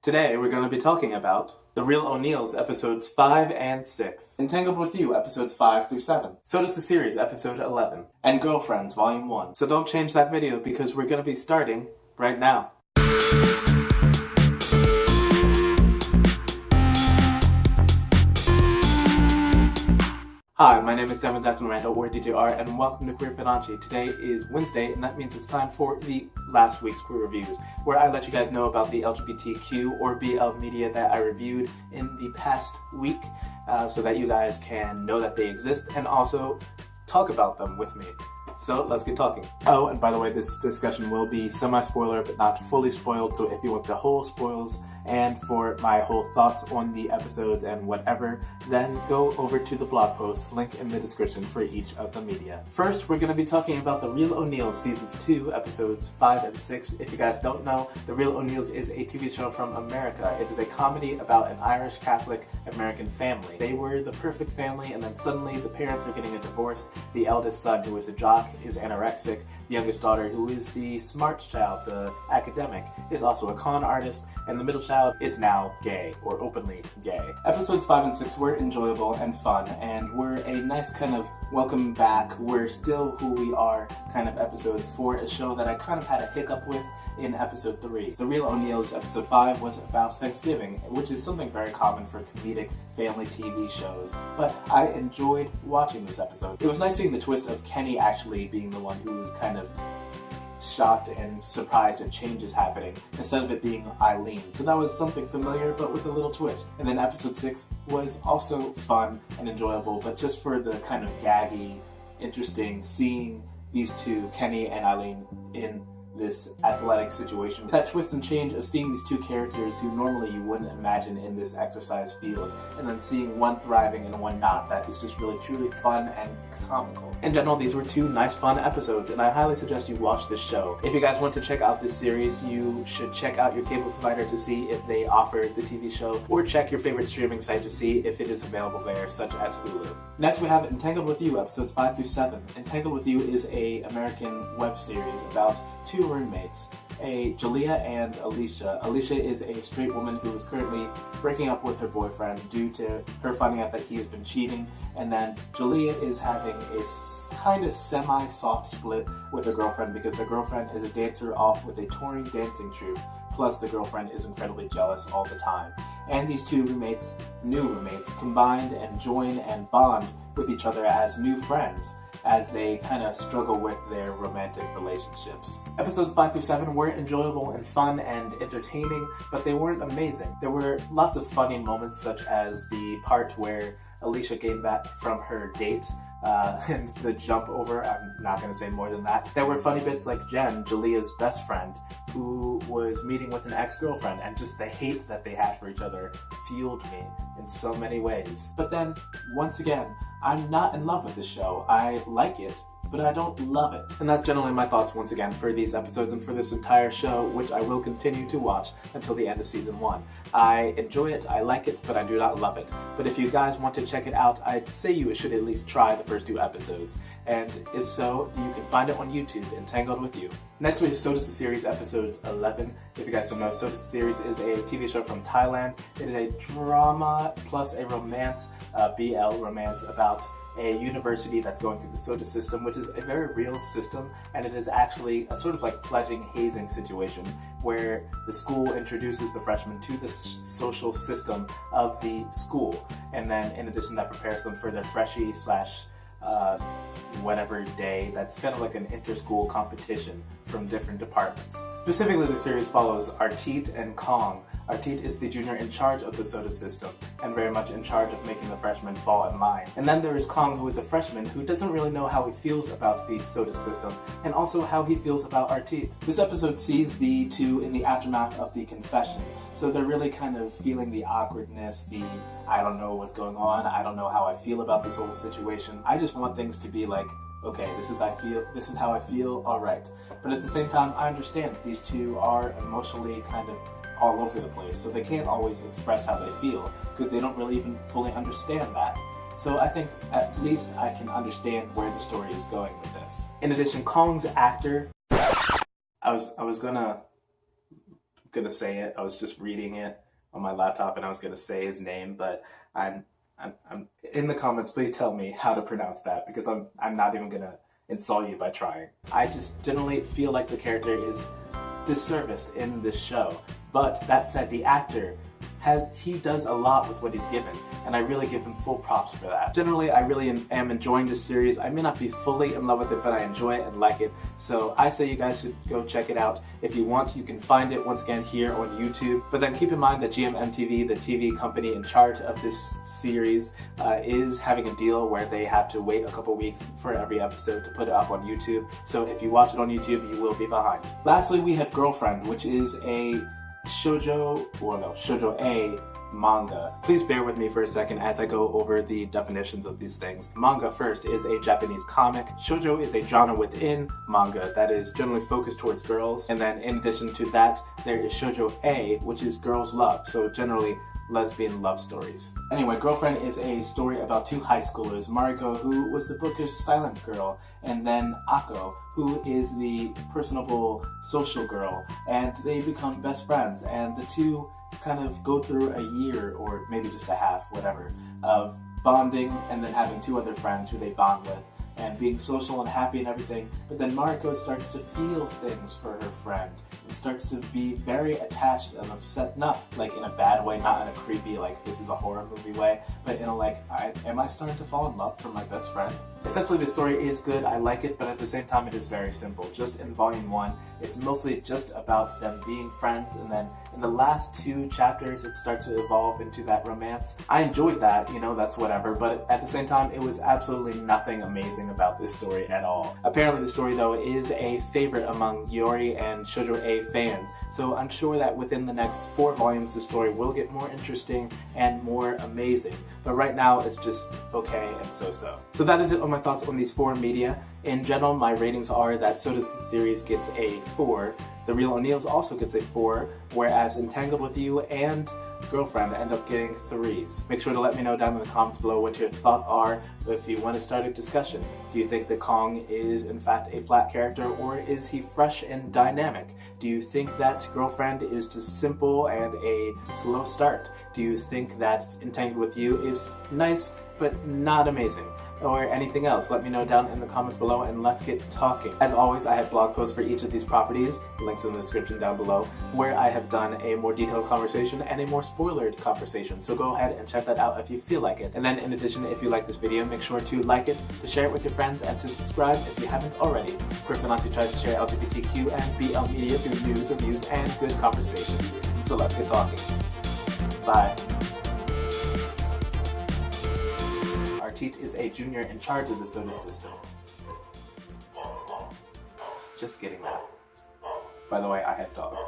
Today we're going to be talking about The Real O'Neills, episodes 5 and 6. Entangled with You, episodes 5 through 7. Sotus the Series, episode 11. And Girlfriends, volume 1. So don't change that video because we're going to be starting right now. Hi, my name is Devin Jackson Randall, or DJR, and welcome to Queer Fudanshi. Today is Wednesday, and that means it's time for the last week's queer reviews, where I let you guys know about the LGBTQ or BL Media that I reviewed in the past week, so that you guys can know that they exist, and also talk about them with me. So let's get talking. Oh, and by the way, this discussion will be semi-spoiler, but not fully spoiled, so if you want the whole spoils and for my whole thoughts on the episodes and whatever, then go over to the blog post, link in the description for each of the media. First, we're going to be talking about The Real O'Neills Seasons 2, episodes 5 and 6. If you guys don't know, The Real O'Neills is a TV show from America. It is a comedy about an Irish Catholic American family. They were the perfect family, and then suddenly the parents are getting a divorce. The eldest son, who is a jock, is anorexic. The youngest daughter, who is the smart child, the academic, is also a con artist, and the middle child is now gay, or openly gay. Episodes 5 and 6 were enjoyable and fun, and were a nice kind of welcome back, we're still who we are kind of episodes for a show that I kind of had a hiccup with in episode 3. The Real O'Neills episode 5 was about Thanksgiving, which is something very common for comedic family TV shows, but I enjoyed watching this episode. It was nice seeing the twist of Kenny actually being the one who was kind of shocked and surprised at changes happening, instead of it being Eileen. So that was something familiar, but with a little twist. And then episode 6 was also fun and enjoyable, but just for the kind of gaggy, interesting, seeing these two, Kenny and Eileen, in this athletic situation. That twist and change of seeing these two characters who normally you wouldn't imagine in this exercise field, and then seeing one thriving and one not, that is just really truly fun and comical. In general, these were two nice fun episodes, and I highly suggest you watch this show. If you guys want to check out this series, you should check out your cable provider to see if they offer the TV show, or check your favorite streaming site to see if it is available there, such as Hulu. Next we have Entangled with You, episodes 5 through 7. Entangled with You is an American web series about two roommates, Jalea and Alicia. Alicia is a straight woman who is currently breaking up with her boyfriend due to her finding out that he has been cheating, and then Jalea is having a kind of semi-soft split with her girlfriend because her girlfriend is a dancer off with a touring dancing troupe, plus the girlfriend is incredibly jealous all the time. And these two roommates, new roommates, combined and join and bond with each other as new friends, as they kind of struggle with their romantic relationships. Episodes 5 through 7 were enjoyable and fun and entertaining, but they weren't amazing. There were lots of funny moments, such as the part where Alicia came back from her date, and the jump over. I'm not going to say more than that. There were funny bits like Jen, Jalea's best friend, who was meeting with an ex-girlfriend, and just the hate that they had for each other fueled me in so many ways. But then, once again, I'm not in love with this show. I like it, but I don't love it. And that's generally my thoughts once again for these episodes and for this entire show, which I will continue to watch until the end of season 1. I enjoy it, I like it, but I do not love it. But if you guys want to check it out, I'd say you should at least try the first 2 episodes. And if so, you can find it on YouTube, Entangled with You. Next we have Sotus the Series, episode 11. If you guys don't know, Sotus the Series is a TV show from Thailand. It is a drama plus a romance, BL romance, about a university that's going through the Sotus system, which is a very real system, and it is actually a sort of like pledging hazing situation where the school introduces the freshmen to the social system of the school, and then in addition that prepares them for their freshie slash whatever day that's kind of like an inter-school competition from different departments. Specifically, the series follows Artit and Kong. Artit is the junior in charge of the Sotus system and very much in charge of making the freshmen fall in line. And then there is Kong, who is a freshman who doesn't really know how he feels about the Sotus system and also how he feels about Artit. This episode sees the two in the aftermath of the confession, so they're really kind of feeling the awkwardness, the I don't know what's going on, I don't know how I feel about this whole situation. I just want things to be like, okay, this is how I feel, alright. But at the same time, I understand these two are emotionally kind of all over the place, so they can't always express how they feel, because they don't really even fully understand that. So I think at least I can understand where the story is going with this. In addition, Kong's actor, I was gonna gonna say it. I was just reading it on my laptop and I was gonna say his name, but I'm in the comments, please tell me how to pronounce that, because I'm not even gonna insult you by trying. I just generally feel like the character is disserviced in this show. But that said, the actor, he does a lot with what he's given, and I really give him full props for that. Generally, I really am enjoying this series. I may not be fully in love with it, but I enjoy it and like it. So I say you guys should go check it out. If you want, you can find it once again here on YouTube. But then keep in mind that GMMTV, the TV company in charge of this series, is having a deal where they have to wait a couple weeks for every episode to put it up on YouTube. So if you watch it on YouTube, you will be behind. Lastly, we have Girlfriend, which is a shoujo A manga. Please bear with me for a second as I go over the definitions of these things. Manga first is a Japanese comic. Shoujo is a genre within manga that is generally focused towards girls. And then in addition to that, there is shoujo A, which is girls' love. So generally lesbian love stories. Anyway, Girlfriend is a story about two high schoolers, Mariko, who was the bookish silent girl, and then Ako, who is the personable social girl, and they become best friends, and the two kind of go through a year, or maybe just a half, whatever, of bonding and then having two other friends who they bond with, and being social and happy and everything. But then Mariko starts to feel things for her friend and starts to be very attached and upset, not like in a bad way, not in a creepy, like this is a horror movie way, but in a like, am I starting to fall in love for my best friend? Essentially, the story is good, I like it, but at the same time it is very simple. Just in volume 1, it's mostly just about them being friends, and then in the last 2 chapters it starts to evolve into that romance. I enjoyed that, that's whatever, but at the same time it was absolutely nothing amazing about this story at all. Apparently the story though is a favorite among Yori and Shoujo A fans, so I'm sure that within the next 4 volumes the story will get more interesting and more amazing, but right now it's just okay and so-so. So that is it on my thoughts on these 4 media. In general, my ratings are that Sotus series gets a 4, The Real O'Neills also gets a 4, whereas Entangled with You and Girlfriend end up getting 3s. Make sure to let me know down in the comments below what your thoughts are. If you want to start a discussion, do you think that Kong is in fact a flat character, or is he fresh and dynamic? Do you think that Girlfriend is just simple and a slow start? Do you think that Entangled with You is nice but not amazing? Or anything else? Let me know down in the comments below and let's get talking. As always, I have blog posts for each of these properties, links in the description down below, where I have done a more detailed conversation and a more spoilered conversation, so go ahead and check that out if you feel like it. And then in addition, if you like this video, make sure to like it, to share it with your friends, and to subscribe if you haven't already. Queer Fudanshi tries to share LGBTQ and BL Media through news, reviews, and good conversation. So let's get talking. Bye. Artit is a junior in charge of the Sotus system. Just getting that. By the way, I have dogs.